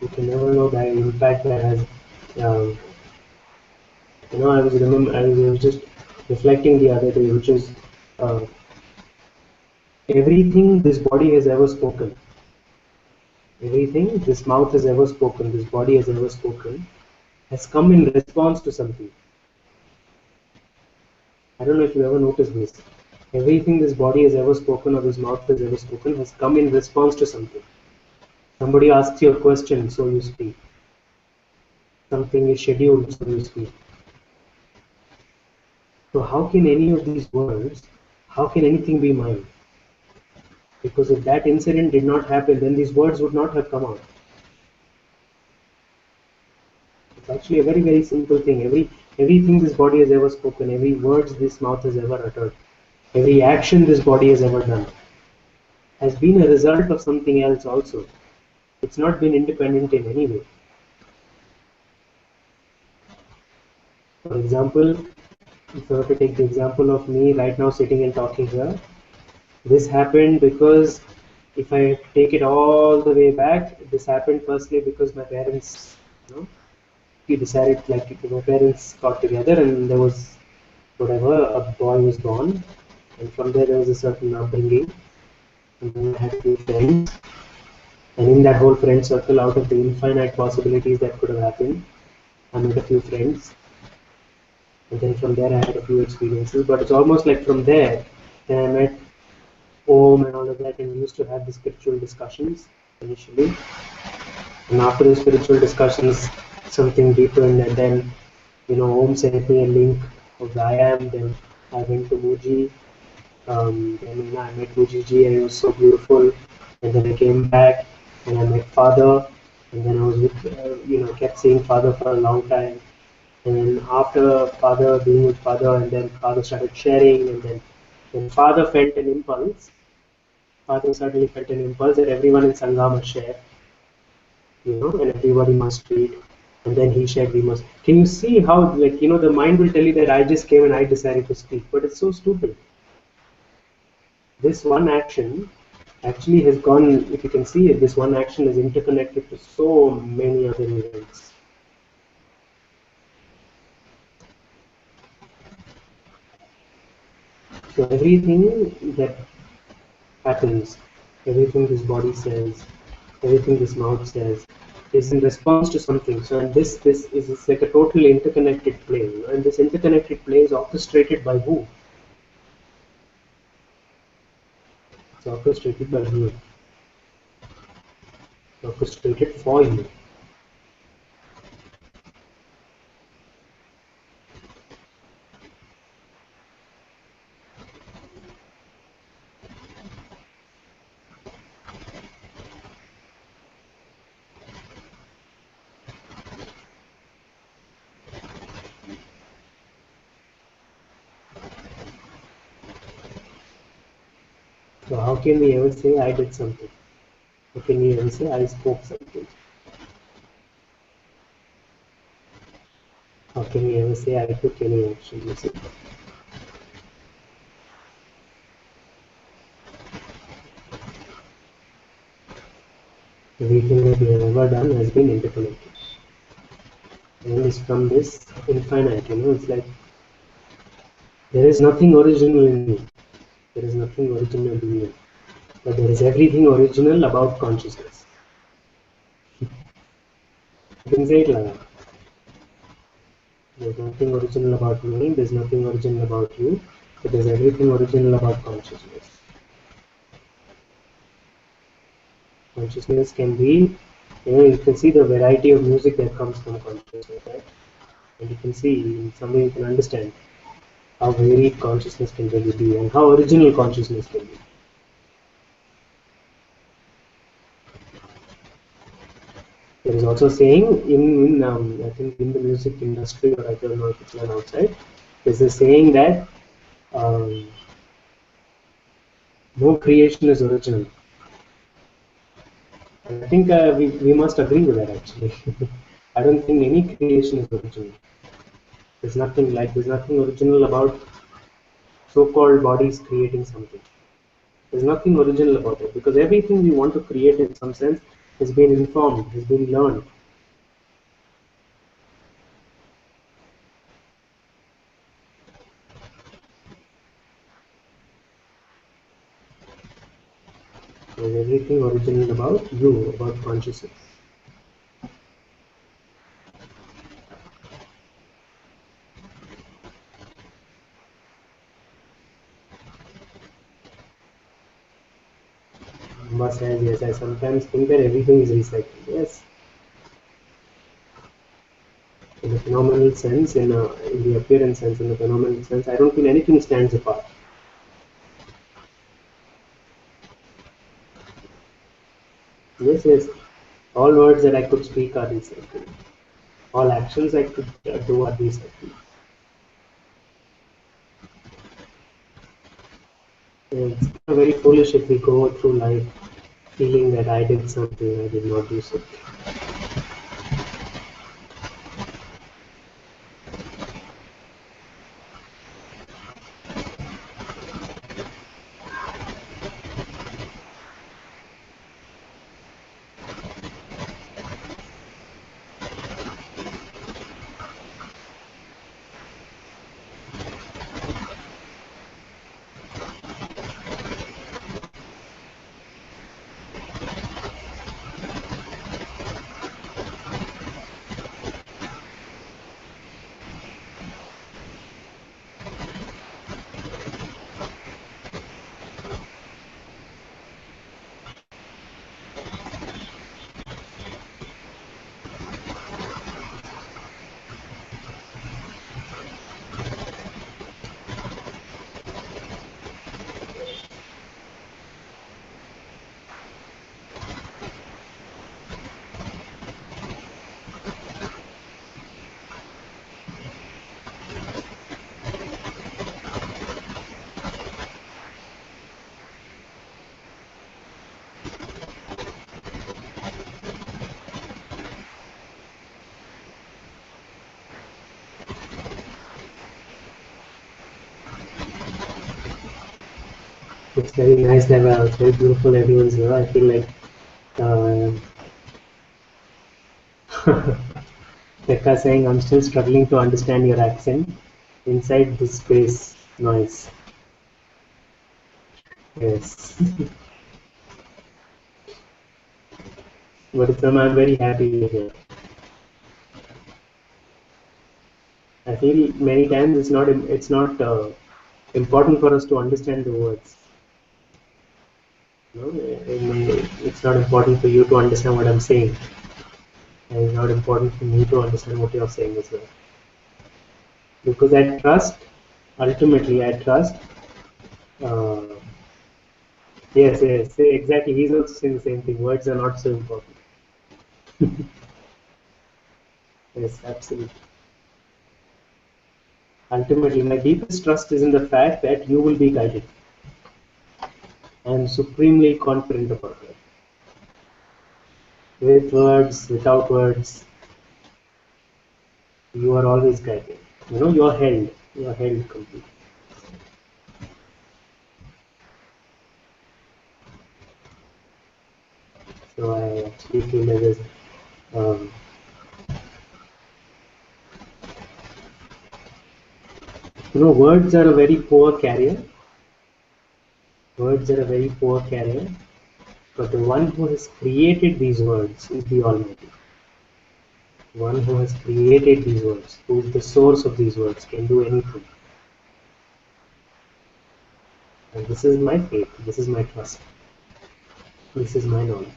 We can never know the impact that has. I was just reflecting the other day, which is everything this body has ever spoken, everything this mouth has ever spoken, this body has ever spoken, has come in response to something. I don't know if you ever noticed this. Everything this body has ever spoken or this mouth has ever spoken has come in response to something. Somebody asks you a question, so you speak. Something is scheduled, so you speak. So how can any of these words, how can anything be mine? Because if that incident did not happen, then these words would not have come out. It's actually a very, very simple thing. Everything this body has ever spoken, every word this mouth has ever uttered, every action this body has ever done, has been a result of something else also. It's not been independent in any way. For example, if I were to take the example of me right now sitting and talking here, this happened because if I take it all the way back, this happened firstly because my parents, he decided, like, my parents got together and there was whatever, a boy was born, and from there was a certain upbringing, and then I had a few friends, and in that whole friend circle, out of the infinite possibilities that could have happened, I met a few friends, and then from there I had a few experiences. But it's almost like from there, then I met Om and all of that, and we used to have the spiritual discussions initially, and after the spiritual discussions, something deepened, and then Om sent me a link of the I am. Then I went to Muji. Then I met Muji ji, and it was so beautiful. And then I came back, and I met Father, and then I was with, kept seeing Father for a long time. And then after Father, being with Father, and then Father started sharing, and then when Father felt an impulse, Father suddenly felt an impulse that everyone in Sangha must share, and everybody must read. And then he said we must. Can you see how, the mind will tell you that I just came and I decided to speak, but it's so stupid. This one action actually has gone, if you can see it, this one action is interconnected to so many other events. So everything that happens, everything this body says, everything this mouth says, is in response to something. So, and this is it's like a totally interconnected play, and this interconnected play is orchestrated by who? It's orchestrated by you. Orchestrated for you. So how can we ever say I did something? How can we ever say I spoke something? How can we ever say I took any action? You see? Everything that we have ever done has been interconnected. And it's from this infinite, it's like there is nothing original in me. There is nothing original in you. But there is everything original about consciousness. You can say it like that. There's nothing original about me, there's nothing original about you, but there's everything original about consciousness. Consciousness can be, you can see the variety of music that comes from consciousness, right? And you can see, in some way you can understand how varied consciousness can really be and how original consciousness can be. There is also saying I think in the music industry, or I don't know if it's done outside, there's a saying that no creation is original. And I think we must agree with that actually. I don't think any creation is original. There's nothing original about so-called bodies creating something. There's nothing original about it because everything we want to create in some sense has been informed, has been learned. There's everything original about you, about consciousness. Amma says, yes, I sometimes think that everything is recycled. Yes. In the phenomenal sense, in the appearance sense, in the phenomenal sense, I don't feel anything stands apart. Yes, yes. All words that I could speak are recycled. All actions I could do are recycled. It's very foolish if we go through life feeling that I did something, I did not do something. It's very nice that it's very beautiful everyone's here. I feel like Tekka saying I'm still struggling to understand your accent inside this space noise. Yes. But I'm very happy you're here. I feel many times it's not important for us to understand the words. You know, it's not important for you to understand what I'm saying, and it's not important for me to understand what you're saying as well. Because I trust, ultimately, I trust. Uh, yes, exactly. He's also saying the same thing. Words are not so important. Yes, absolutely. Ultimately, my deepest trust is in the fact that you will be guided. I am supremely confident about that. With words, without words, you are always guided. You know, you are held completely. So I actually feel that is, um, words are a very poor carrier. Words are a very poor carrier, but the one who has created these words is the Almighty. One who has created these words, who is the source of these words, can do anything. And this is my faith, this is my trust, this is my knowledge.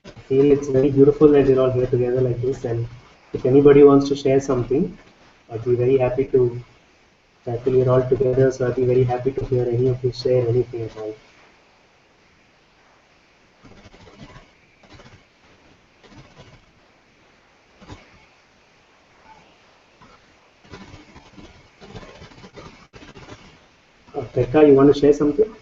I feel it's very beautiful that we're all here together like this, and if anybody wants to share something, I'd be very happy to. I feel we're all together, so I'd be very happy to hear any of you share anything at all. Pekka, you want to share something?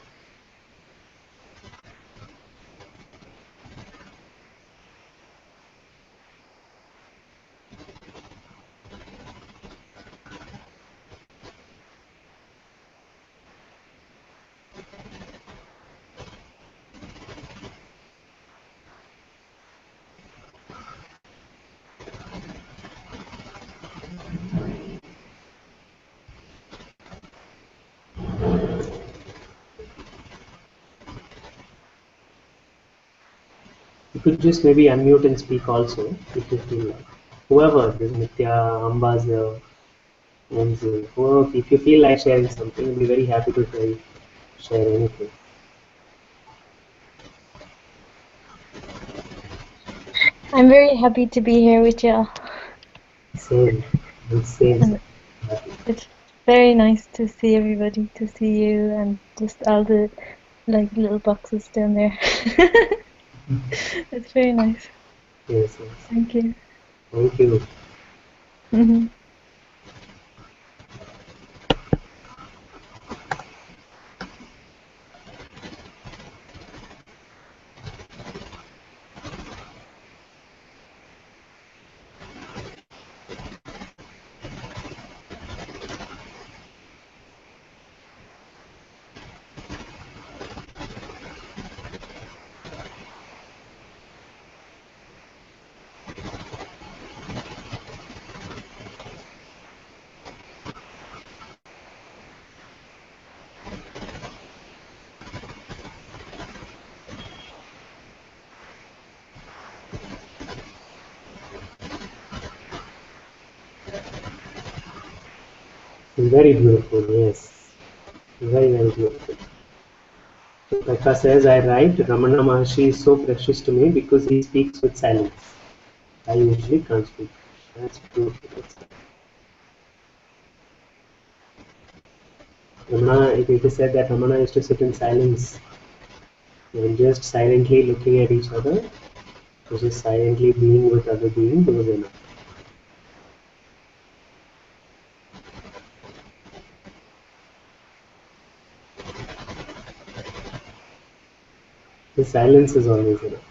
You could just maybe unmute and speak also, if you feel like. Whoever, there's Nitya, Amba's there, whoever, if you feel like sharing something, I'll be very happy to share anything. I'm very happy to be here with you. Same. It's very nice to see everybody, to see you, and just all the little boxes down there. It's very nice. Yes. Thank you. Thank you. Mm-hmm. Very beautiful, yes. Very, very beautiful. So Pekka says, I write, Ramana Maharshi is so precious to me because he speaks with silence. I usually can't speak. That's beautiful. Ramana, it is said that Ramana used to sit in silence and just silently looking at each other, just silently being with other beings was enough. The silence is always enough.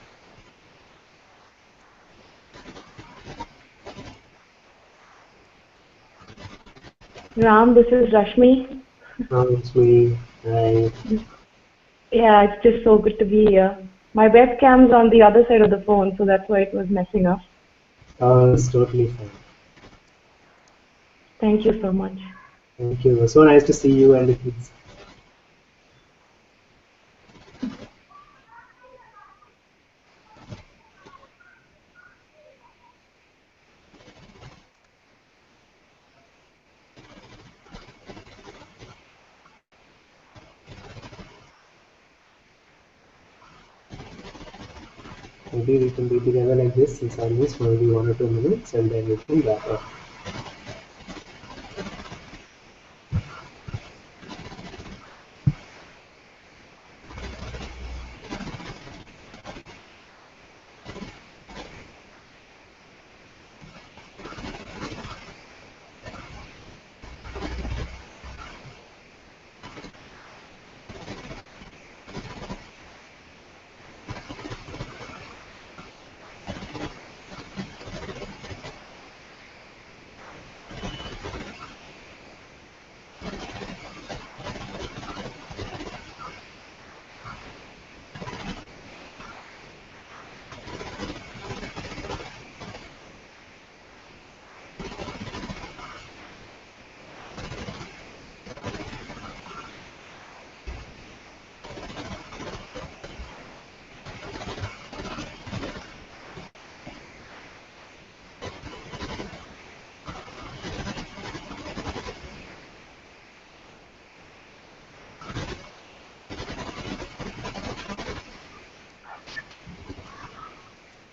Ram, this is Rashmi. It's me. Yeah, it's just so good to be here. My webcam's on the other side of the phone, so that's why it was messing up. It's totally fine. Thank you so much. Thank you. It was so nice to see you and the kids. Maybe we can be together like this in silence for maybe 1 or 2 minutes and then we can wrap up.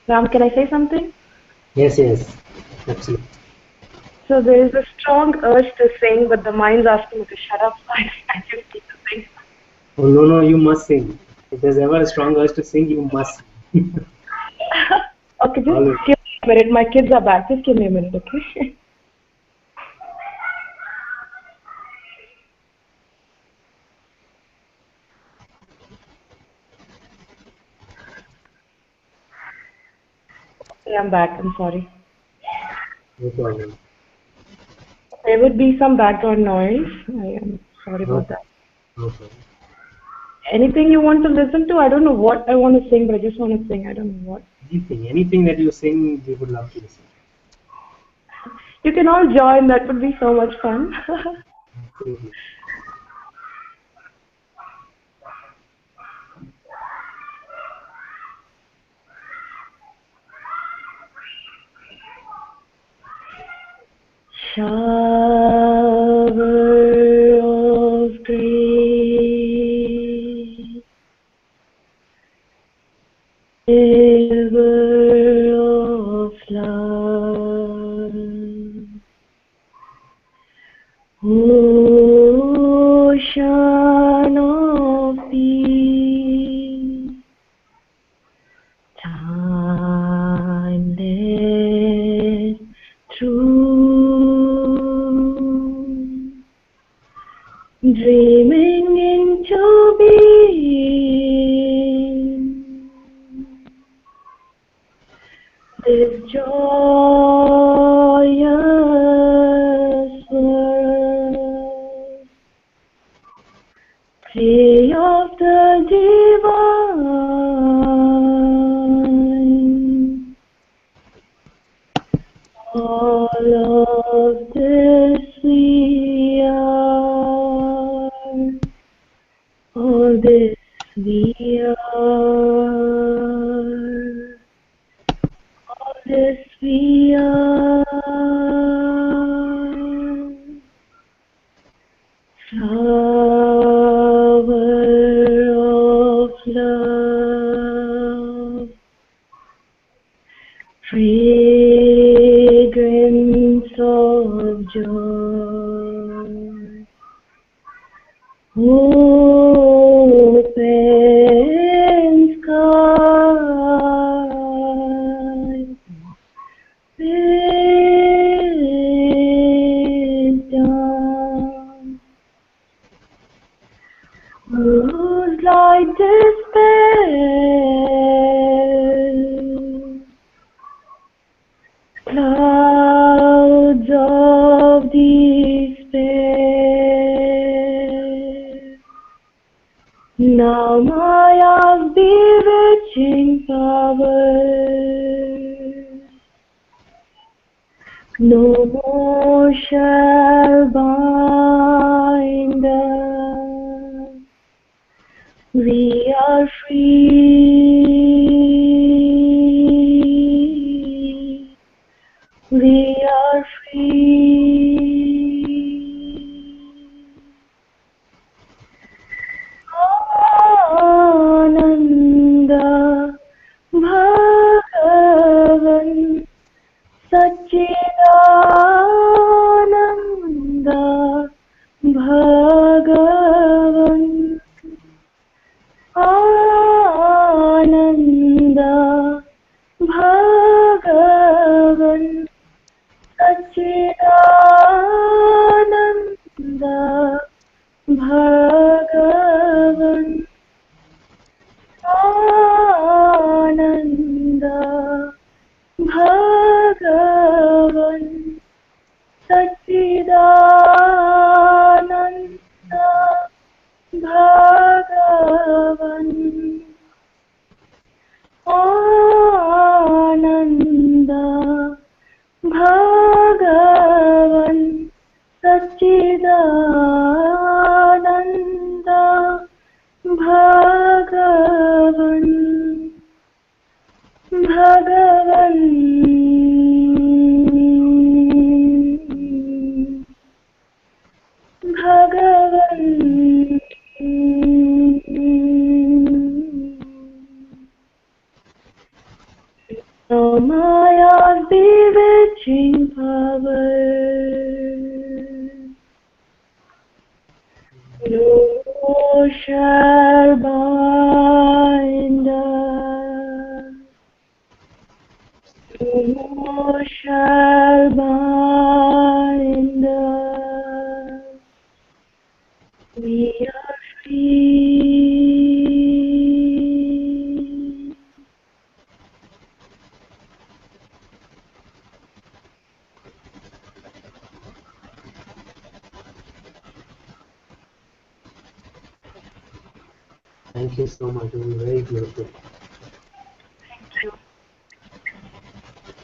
Ram, can I say something? Yes, yes, absolutely. So there is a strong urge to sing, but the mind's asking me to shut up, so I just need to sing. Oh, no, no, you must sing. If there's ever a strong urge to sing, you must sing. Okay, just Always. give me a minute. My kids are back. Just give me a minute, okay? I'm back. I'm sorry. No problem. There would be some background noise. I am sorry about that. No problem. Anything you want to listen to? I don't know what I want to sing, but I just want to sing. I don't know what. Anything that you sing, we would love to listen. You can all join. That would be so much fun. Absolutely. Shower of grace, river of love, ocean of peace, timeless, true, dreaming into being, this joyous world, play of the divine, all of this we are, all this we are, all this we are, flower of love, fragrance of joy, open sky, wisdom, whose light dispels clouds of despair. Now Maya's bewitching powers No more shall bind us. We are free. We are free. Ananda Bhagavan Satchidananda Bhagavan Ananda Bhagavan Satchidananda Bhagavan Ananda Bhagavan Satchidananda Bhagavan Ananda Bhagavan Satchidananda Bhagavan Bhagavan Bhagavan No Maya's bewitching power, no shall bind us, no shall bind us. We are free. Thank you so much. It was very beautiful.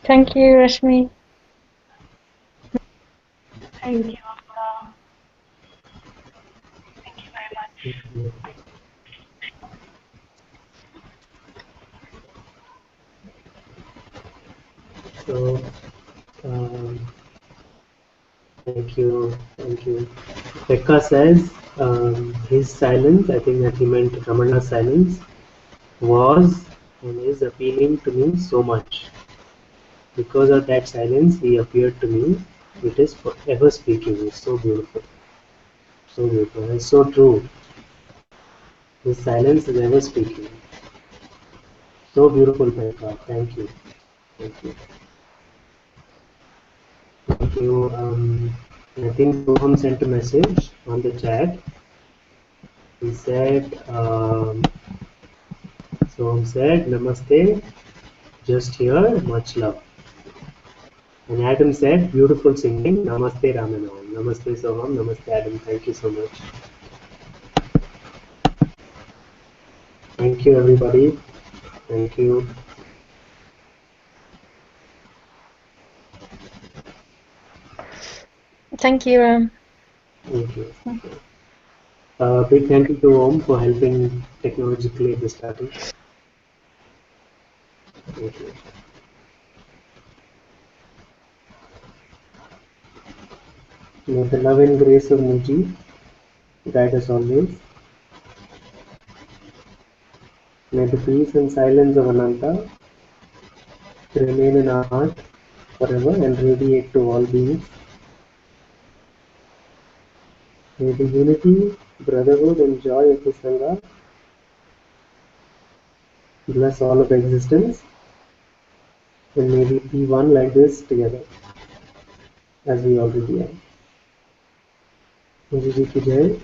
Thank you, Rashmi. Thank you, Amma. Thank you very much. So, thank you. Pekka says his silence, I think that he meant Ramana's silence, was and is appealing to me so much. Because of that silence, he appeared to me. It is forever speaking. It's so beautiful. So beautiful. It's so true. His silence is ever speaking. So beautiful, Pekka. Thank you. Thank you. Thank you. I think Soham sent a message on the chat. He said, Soham said, Namaste, just here, much love. And Adam said, beautiful singing, Namaste Ramanam. Namaste Soham, Namaste Adam. Thank you so much. Thank you, everybody. Thank you. Thank you, Ram. Thank you. Big thank you to Om for helping technologically at the starting. Thank you. May the love and grace of Muji guide us always. May the peace and silence of Ananta remain in our heart forever and radiate to all beings. May the unity, brotherhood and joy of the Sangha bless all of existence, and may we be one like this together, as we already are. Muji ji ki jai,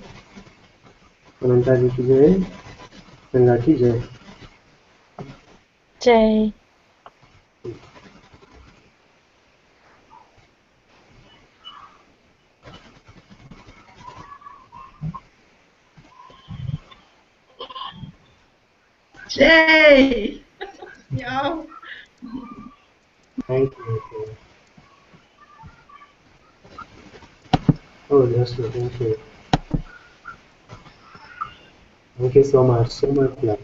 Ananta ji ki jai, Sangha ki jai. Jai. Jay! Yeah. Thank you. Oh, yes, thank you. Thank you so much. So much love.